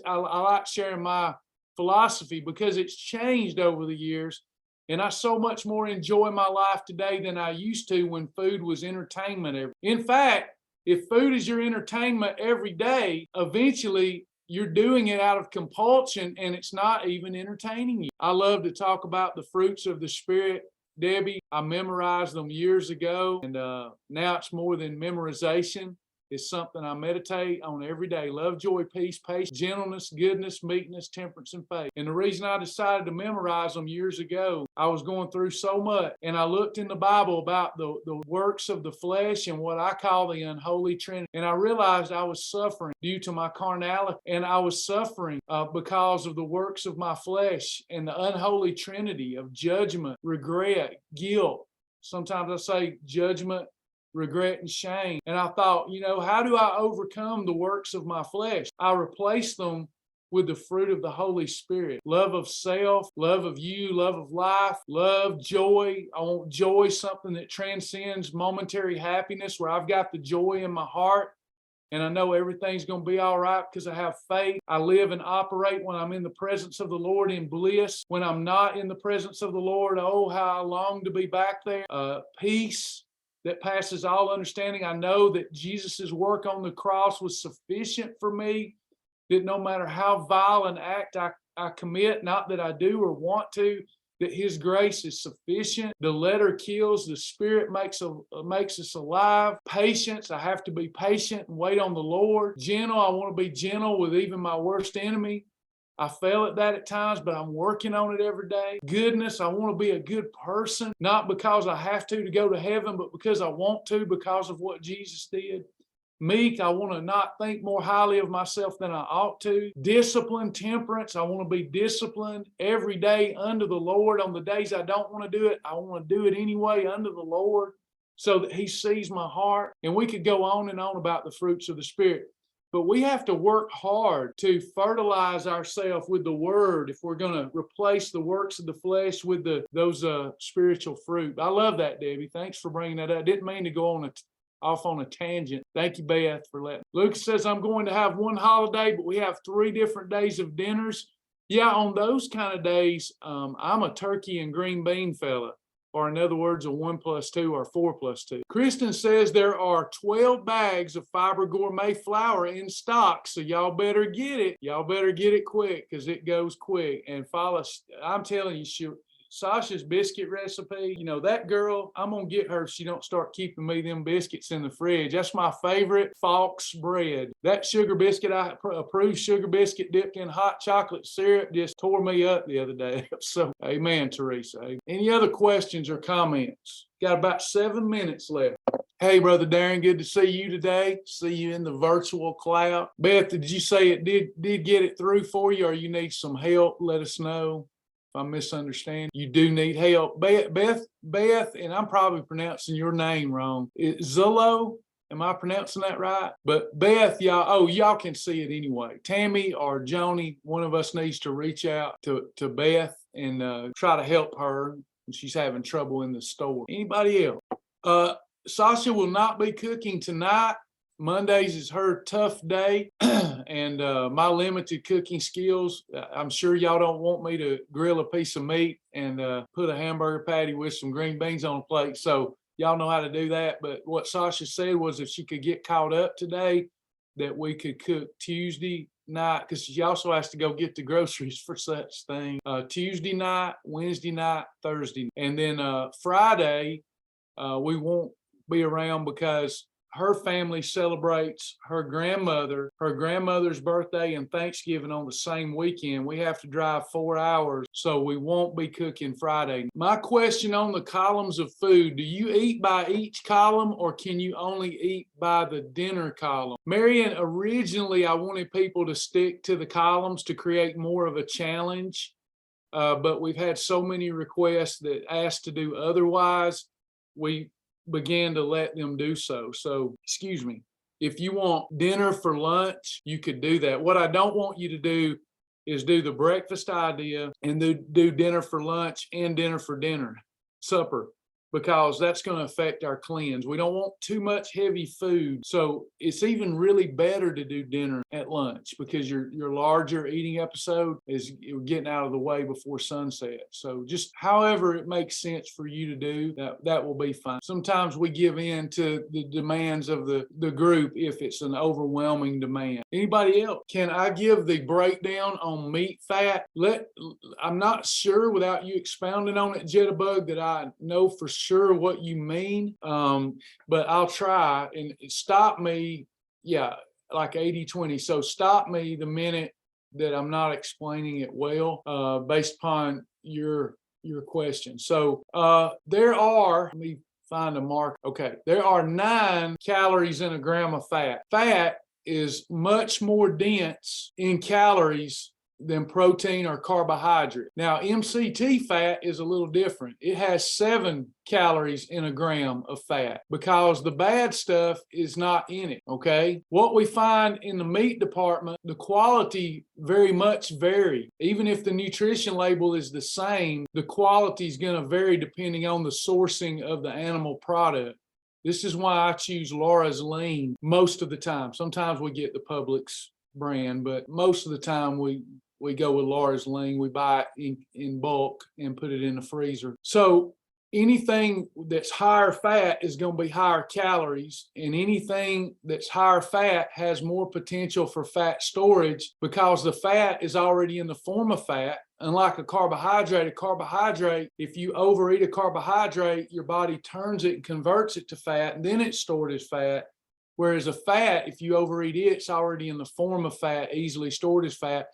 I like sharing my philosophy because it's changed over the years. And I so much more enjoy my life today than I used to when food was entertainment. In fact, if food is your entertainment every day, eventually you're doing it out of compulsion and it's not even entertaining you. I love to talk about the fruits of the Spirit, Debbie. I memorized them years ago, and now it's more than memorization. It's something I meditate on every day. Love, joy, peace, patience, gentleness, goodness, meekness, temperance, and faith. And the reason I decided to memorize them years ago, I was going through so much, and I looked in the Bible about the works of the flesh and what I call the unholy trinity. And I realized I was suffering due to my carnality, and I was suffering because of the works of my flesh and the unholy trinity of judgment, regret, guilt. Sometimes I say judgment, regret, and shame. And I thought, how do I overcome the works of my flesh? I replaced them with the fruit of the Holy Spirit. Love of self, love of you, love of life, love, joy. I want joy, something that transcends momentary happiness, where I've got the joy in my heart and I know everything's going to be all right because I have faith. I live and operate when I'm in the presence of the Lord in bliss. When I'm not in the presence of the Lord, oh, how I long to be back there. Peace that passes all understanding. I know that Jesus' work on the cross was sufficient for me, that no matter how vile an act I commit, not that I do or want to, that his grace is sufficient. The letter kills, the Spirit makes us alive. Patience, I have to be patient and wait on the Lord. Gentle, I want to be gentle with even my worst enemy. I fail at that at times, but I'm working on it every day. Goodness, I want to be a good person, not because I have to go to heaven, but because I want to, because of what Jesus did. Meek, I want to not think more highly of myself than I ought to. Discipline, temperance, I want to be disciplined every day under the Lord. On the days I don't want to do it, I want to do it anyway under the Lord, so that he sees my heart. And we could go on and on about the fruits of the Spirit. But we have to work hard to fertilize ourselves with the word if we're going to replace the works of the flesh with those spiritual fruit. I love that, Debbie. Thanks for bringing that up. I didn't mean to go off on a tangent. Thank you, Beth, for letting. Lucas says, I'm going to have one holiday, but we have 3 different days of dinners. Yeah, on those kind of days, I'm a turkey and green bean fella. Or in other words, a 1 + 2 or 4 + 2. Kristen says there are 12 bags of Fiber Gourmet flour in stock, so y'all better get it. Y'all better get it quick, because it goes quick. And follow, I'm telling you, Sasha's biscuit recipe, that girl, I'm going to get her if she don't start keeping me them biscuits in the fridge. That's my favorite Falk's bread. That sugar biscuit, I approved sugar biscuit dipped in hot chocolate syrup, just tore me up the other day. So, amen, Teresa. Any other questions or comments? Got about 7 minutes left. Hey, Brother Darren, good to see you today. See you in the virtual cloud. Beth, did you say it did get it through for you, or you need some help? Let us know. I misunderstand. You do need help. Beth, and I'm probably pronouncing your name wrong. Zullo, am I pronouncing that right? But Beth, y'all can see it anyway. Tammy or Joni, one of us needs to reach out to Beth and try to help her. She's having trouble in the store. Anybody else? Sasha will not be cooking tonight. Mondays is her tough day, and my limited cooking skills, I'm sure y'all don't want me to grill a piece of meat and put a hamburger patty with some green beans on a plate, so y'all know how to do that. But what Sasha said was if she could get caught up today, that we could cook Tuesday night, because she also has to go get the groceries for such thing. Tuesday night, Wednesday night, Thursday, and then Friday, we won't be around because her family celebrates her grandmother's birthday and Thanksgiving on the same weekend. We have to drive 4 hours, so we won't be cooking Friday. My question on the columns of food, do you eat by each column, or can you only eat by the dinner column? Marion, originally I wanted people to stick to the columns to create more of a challenge, but we've had so many requests that asked to do otherwise, we began to let them do so. So, excuse me, if you want dinner for lunch, you could do that. What I don't want you to do is do the breakfast idea and do dinner for lunch and dinner for supper. because that's going to affect our cleanse. We don't want too much heavy food. So it's even really better to do dinner at lunch because your larger eating episode is getting out of the way before sunset. So just however it makes sense for you to do, that will be fine. Sometimes we give in to the demands of the group if it's an overwhelming demand. Anybody else? Can I give the breakdown on meat fat? I'm not sure without you expounding on it, Jitterbug, that I know for sure what you mean, but I'll try. And stop me, like 80-20. So stop me the minute that I'm not explaining it well, based upon your question. So there are, let me find a mark. Okay, there are 9 calories in a gram of fat. Fat is much more dense in calories than protein or carbohydrate. Now, MCT fat is a little different. It has 7 calories in a gram of fat because the bad stuff is not in it, okay? What we find in the meat department, the quality very much vary. Even if the nutrition label is the same, the quality is going to vary depending on the sourcing of the animal product. This is why I choose Laura's Lean most of the time. Sometimes we get the Publix brand, but most of the time we go with Laura's Lean. We buy it in bulk and put it in the freezer. So anything that's higher fat is going to be higher calories, and anything that's higher fat has more potential for fat storage because the fat is already in the form of fat. Unlike a carbohydrate, if you overeat a carbohydrate, your body turns it and converts it to fat, and then it's stored as fat. Whereas a fat, if you overeat it, it's already in the form of fat, easily stored as fat.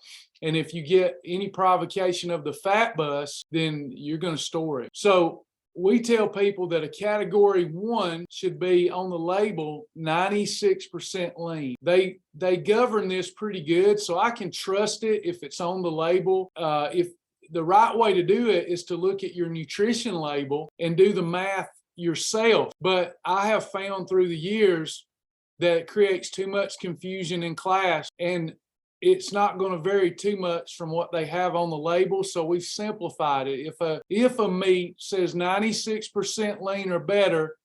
And if you get any provocation of the fat bus, then you're going to store it. So we tell people that a category 1 should be on the label 96% lean. They govern this pretty good, so I can trust it if it's on the label. If the right way to do it is to look at your nutrition label and do the math yourself. But I have found through the years that it creates too much confusion in class, and it's not going to vary too much from what they have on the label. So we've simplified it. If a meat says 96% lean or better,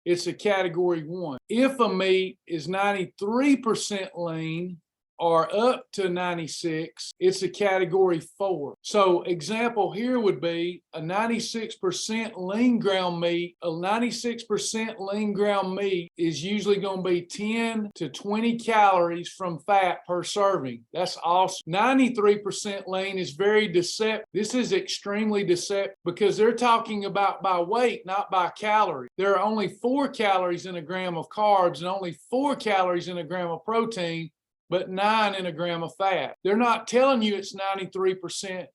it's a category 1. If a meat is 93% lean or up to 96, it's a category 4. So example here would be a 96% lean ground meat. A 96% lean ground meat is usually going to be 10 to 20 calories from fat per serving. That's awesome. 93% lean is very deceptive. This is extremely deceptive because they're talking about by weight, not by calorie. There are only 4 calories in a gram of carbs and only 4 calories in a gram of protein, but 9 in a gram of fat. They're not telling you it's 93%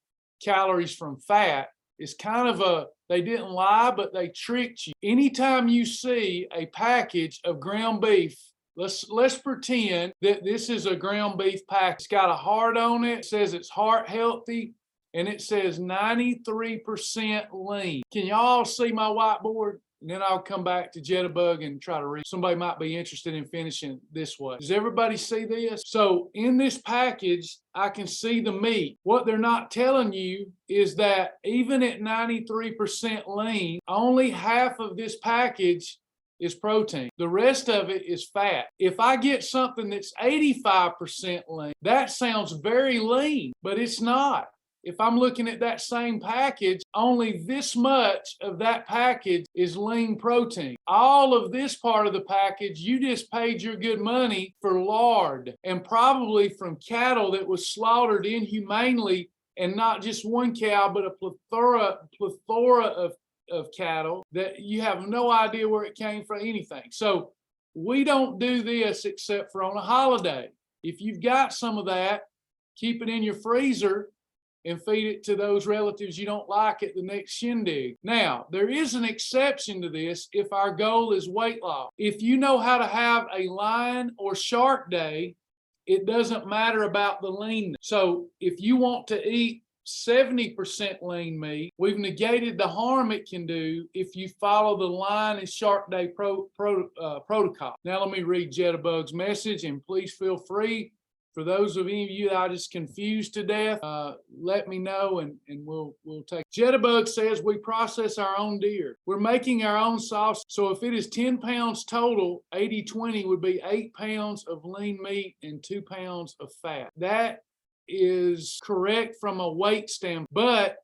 calories from fat. It's kind of they didn't lie, but they tricked you. Anytime you see a package of ground beef, let's pretend that this is a ground beef package. It's got a heart on it. It says it's heart healthy, and it says 93% lean. Can y'all see my whiteboard? And then I'll come back to Jitterbug and try to read. Somebody might be interested in finishing this way. Does everybody see this? So in this package, I can see the meat. What they're not telling you is that even at 93% lean, only half of this package is protein. The rest of it is fat. If I get something that's 85% lean, that sounds very lean, but it's not. If I'm looking at that same package, only this much of that package is lean protein. All of this part of the package, you just paid your good money for lard, and probably from cattle that was slaughtered inhumanely, and not just one cow, but a plethora of cattle that you have no idea where it came from, anything. So we don't do this except for on a holiday. If you've got some of that, keep it in your freezer and feed it to those relatives you don't like at the next shindig. Now, there is an exception to this if our goal is weight loss. If you know how to have a lion or shark day, it doesn't matter about the leanness. So if you want to eat 70% lean meat, we've negated the harm it can do if you follow the lion and shark day protocol. Now let me read Jitterbug's message, and please feel free For those of any of you that I just confused to death, let me know and we'll take. Jitterbug says we process our own deer. We're making our own sauce. So if it is 10 pounds total, 80-20 would be 8 pounds of lean meat and 2 pounds of fat. That is correct from a weight standpoint, but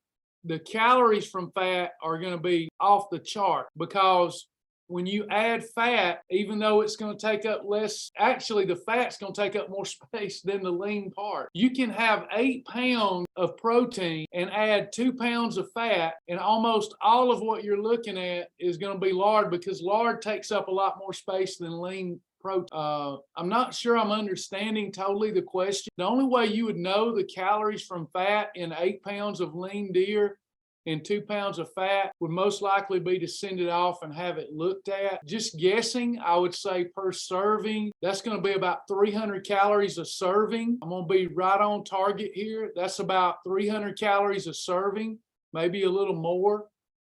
the calories from fat are going to be off the chart, because when you add fat, even though it's going to take up less, actually the fat's going to take up more space than the lean part. You can have 8 pounds of protein and add 2 pounds of fat, and almost all of what you're looking at is going to be lard, because lard takes up a lot more space than lean protein. I'm not sure I'm understanding totally the question. The only way you would know the calories from fat in 8 pounds of lean deer and 2 pounds of fat would most likely be to send it off and have it looked at. Just guessing, I would say per serving, that's going to be about 300 calories a serving. I'm going to be right on target here. That's about 300 calories a serving, maybe a little more.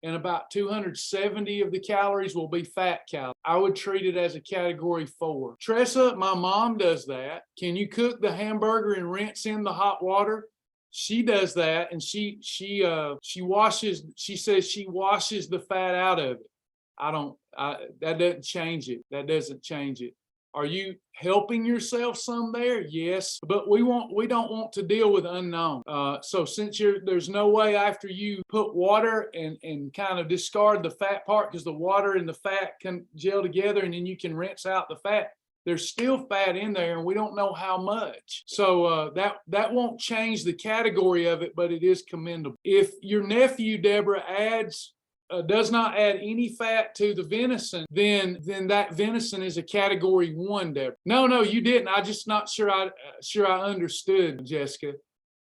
And about 270 of the calories will be fat calories. I would treat it as a category 4. Tressa, my mom does that. Can you cook the hamburger and rinse in the hot water? She does that, and she washes. She says she washes the fat out of it. That doesn't change it. That doesn't change it. Are you helping yourself some there? Yes, but we don't want to deal with unknown. So since there's no way after you put water and kind of discard the fat part, because the water and the fat can gel together, and then you can rinse out the fat. There's still fat in there, and we don't know how much. So that won't change the category of it, but it is commendable. If your nephew, Deborah, does not add any fat to the venison, then that venison is a category 1, Deborah. No, you didn't. I'm just not sure I understood, Jessica.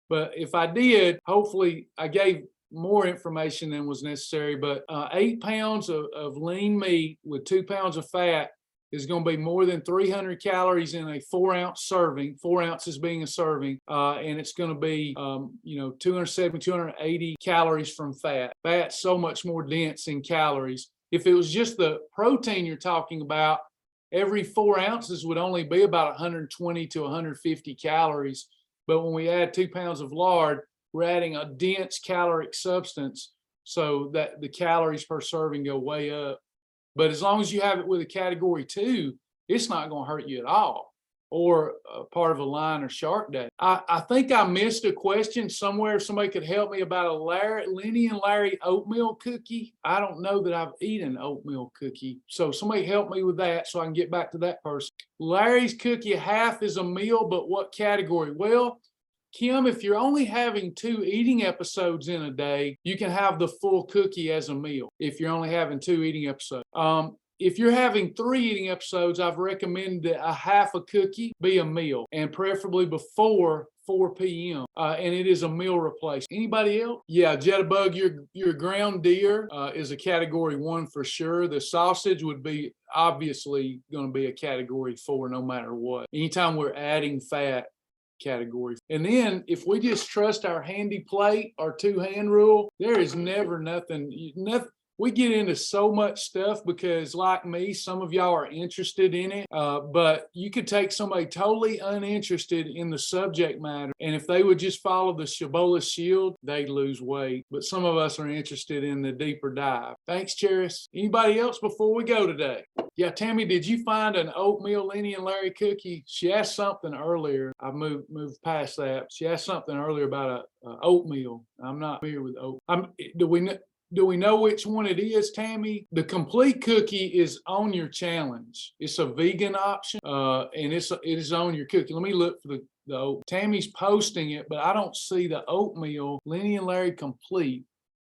But if I did, hopefully I gave more information than was necessary. But 8 pounds of lean meat with 2 pounds of fat is going to be more than 300 calories in a 4-ounce serving, 4 ounces being a serving, and it's going to be 270, 280 calories from fat. Fat's so much more dense in calories. If it was just the protein you're talking about, every 4 ounces would only be about 120 to 150 calories. But when we add 2 pounds of lard, we're adding a dense caloric substance, so that the calories per serving go way up. But as long as you have it with a category 2, it's not going to hurt you at all, or part of a line or shark day. I think I missed a question somewhere. If somebody could help me about a Lenny and Larry oatmeal cookie. I don't know that I've eaten oatmeal cookie. So somebody help me with that so I can get back to that person. Larry's cookie, half is a meal, but what category? Well, Kim, if you're only having 2 eating episodes in a day, you can have the full cookie as a meal if you're only having 2 eating episodes. If you're having 3 eating episodes, I've recommended that a half a cookie be a meal, and preferably before 4 p.m. And it is a meal replacement. Anybody else? Yeah, Jitterbug, your ground deer is a category 1 for sure. The sausage would be obviously going to be a category 4 no matter what. Anytime we're adding fat, category. And then if we just trust our handy plate, our 2-hand rule, there is never nothing. We get into so much stuff because, like me, some of y'all are interested in it, but you could take somebody totally uninterested in the subject matter, and if they would just follow the Shibboleth shield, they'd lose weight. But some of us are interested in the deeper dive. Thanks, Cheris. Anybody else before we go today? Yeah, Tammy, did you find an oatmeal Lenny and Larry cookie? She asked something earlier. I moved past that. She asked something earlier about a oatmeal. I'm not familiar with oatmeal. Do we know which one it is, Tammy? The complete cookie is on your challenge. It's a vegan option, and it is on your cookie. Let me look for the oat. Tammy's posting it, but I don't see the oatmeal Lenny and Larry complete.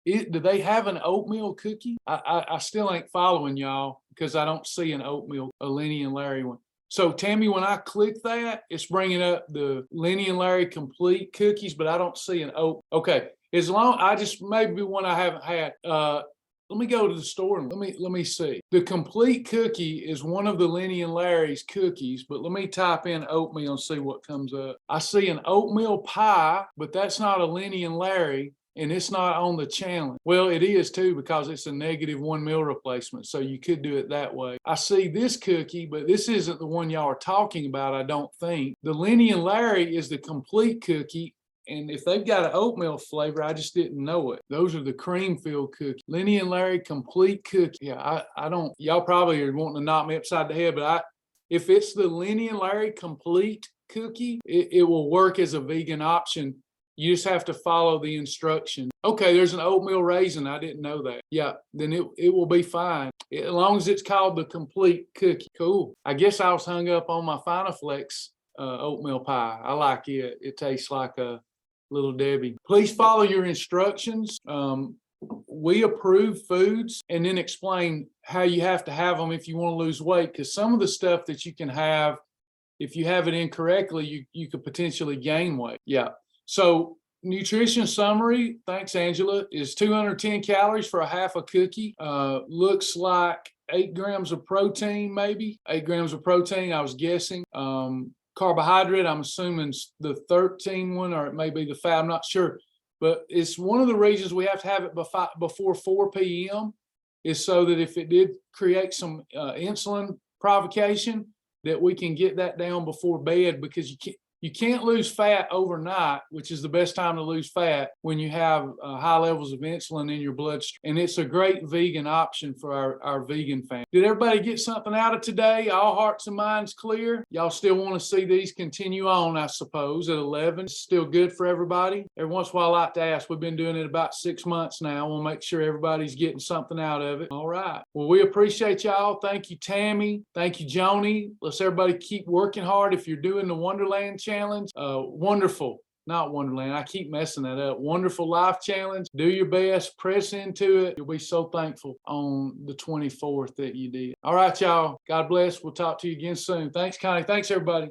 Do they have an oatmeal cookie? I still ain't following y'all because I don't see a Lenny and Larry one. So Tammy, when I click that, it's bringing up the Lenny and Larry complete cookies, but I don't see an oat. Okay. As long, I just maybe one I haven't had. Let me go to the store and let me see. The complete cookie is one of the Lenny and Larry's cookies, but let me type in oatmeal and see what comes up. I see an oatmeal pie, but that's not a Lenny and Larry. and it's not on the challenge. Well, it is too, because it's a -1 meal replacement. So you could do it that way. I see this cookie, but this isn't the one y'all are talking about, I don't think. The Lenny and Larry is the complete cookie. And if they've got an oatmeal flavor, I just didn't know it. Those are the cream filled cookies. Lenny and Larry complete cookie. Yeah, I don't, y'all probably are wanting to knock me upside the head, but if it's the Lenny and Larry complete cookie, it will work as a vegan option. You just have to follow the instructions. Okay, there's an oatmeal raisin. I didn't know that. Yeah, then it will be fine. As long as it's called the complete cookie. Cool. I guess I was hung up on my Finaflex oatmeal pie. I like it. It tastes like a Little Debbie. Please follow your instructions. We approve foods and then explain how you have to have them if you want to lose weight, because some of the stuff that you can have, if you have it incorrectly, you could potentially gain weight. Yeah. So nutrition summary, thanks Angela, is 210 calories for a half a cookie. Looks like 8 grams of protein, maybe 8 grams of protein, I was guessing. Carbohydrate, I'm assuming the 13 one, or it may be the fat, I'm not sure. But it's one of the reasons we have to have it before 4 p.m. is so that if it did create some insulin provocation, that we can get that down before bed, because you can't lose fat overnight, which is the best time to lose fat, when you have high levels of insulin in your bloodstream. And it's a great vegan option for our vegan family. Did everybody get something out of today? All hearts and minds clear? Y'all still want to see these continue on, I suppose, at 11? Still good for everybody? Every once in a while I like to ask. We've been doing it about 6 months now. We'll make sure everybody's getting something out of it. All right. Well, we appreciate y'all. Thank you, Tammy. Thank you, Joni. Let's everybody keep working hard if you're doing the Wonderland Challenge. Wonderful, not Wonderland. I keep messing that up. Wonderful Life Challenge. Do your best. Press into it. You'll be so thankful on the 24th that you did. All right, y'all. God bless. We'll talk to you again soon. Thanks, Connie. Thanks, everybody.